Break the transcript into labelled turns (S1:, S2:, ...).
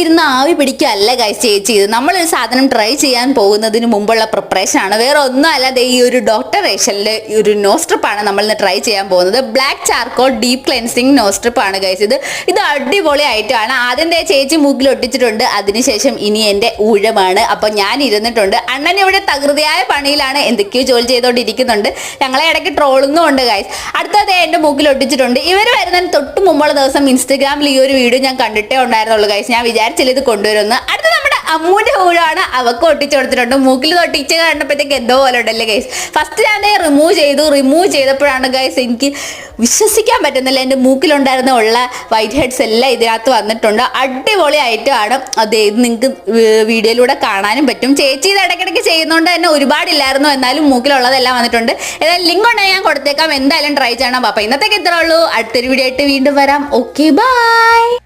S1: ഇരുന്ന് ആവി പിടിക്കുകയല്ല ഗൈസ് ചേച്ചി, ഇത് നമ്മളൊരു സാധനം ട്രൈ ചെയ്യാൻ പോകുന്നതിന് മുമ്പുള്ള പ്രിപ്പറേഷൻ ആണ്. വേറെ ഒന്നും അല്ലാതെ ഈ ഒരു ഡോക്ടർ റേഷനിലെ ഒരു നോസ്ട്രിപ്പാണ് നമ്മൾ ഇന്ന് ട്രൈ ചെയ്യാൻ പോകുന്നത്. ബ്ലാക്ക് ചാർക്കോൾ ഡീപ്പ് ക്ലെൻസിങ് നോസ്ട്രിപ്പ് ആണ് ഗൈസ്. ഇത് അടിപൊളി ആയിട്ടാണ്. ആദ്യം ചേച്ചി മൂക്കിൽ ഒട്ടിച്ചിട്ടുണ്ട്, അതിനുശേഷം ഇനി എൻ്റെ ഊഴമാണ്. അപ്പൊ ഞാൻ ഇരുന്നിട്ടുണ്ട്. അണ്ണൻ ഇവിടെ തകൃതിയായ പണിയിലാണ്, എന്തൊക്കെയോ ജോലി ചെയ്തോണ്ടിരിക്കുന്നുണ്ട്. ഞങ്ങളെ ഇടയ്ക്ക് ട്രോളുന്നുമുണ്ട് ഗൈസ്. അടുത്തത് എൻ്റെ മൂക്കിൽ ഒട്ടിച്ചിട്ടുണ്ട്. ഇവർ വരുന്നതിന് തൊട്ട് മുമ്പുള്ള ദിവസം ഇൻസ്റ്റഗ്രാമിൽ ഈ ഒരു വീഡിയോ ഞാൻ കണ്ടിട്ടേ ഉണ്ടായിരുന്നുള്ളൂ ഗൈസ്. ഞാൻ വിചാരിച്ചില്ല ഇത് കൊണ്ടുവരുമെന്ന്. അടുത്ത നമ്മുടെ അമ്മൂന്റെ ഊഴാണ്, അവക്ക് ഒട്ടിച്ചു കൊടുത്തിട്ടുണ്ട്. മൂക്കിൽ തൊട്ടിച്ച് കണ്ടപ്പോഴത്തേക്ക് എന്തോ പോലെ ഉണ്ടല്ലേ ഗൈസ്. ഫസ്റ്റ് ഞാൻ റിമൂവ് ചെയ്തപ്പോഴാണ് ഗൈസ് എനിക്ക് വിശ്വസിക്കാൻ പറ്റുന്നില്ല. എൻ്റെ മൂക്കിലുണ്ടായിരുന്ന വൈറ്റ് ഹെഡ്സ് എല്ലാം ഇതിനകത്ത് വന്നിട്ടുണ്ട്. അടിപൊളി ആയിട്ടാണ് അത്. ഇത് നിങ്ങൾക്ക് വീഡിയോയിലൂടെ കാണാനും പറ്റും. ചേച്ചി ഇത് ഇടയ്ക്കിടയ്ക്ക് ചെയ്യുന്നതുകൊണ്ട് തന്നെ ഒരുപാടില്ലായിരുന്നു, എന്നാലും മൂക്കിലുള്ളതെല്ലാം വന്നിട്ടുണ്ട്. ഏതായാലും ലിങ്ക് ഉണ്ടെങ്കിൽ ഞാൻ കൊടുത്തേക്കാം, എന്തായാലും ട്രൈ ചെയ്യണം. അപ്പം ഇന്നത്തേക്ക് ഇത്രേ ഉള്ളൂ. അടുത്തൊരു വീഡിയോ ആയിട്ട് വീണ്ടും വരാം. Okay bye.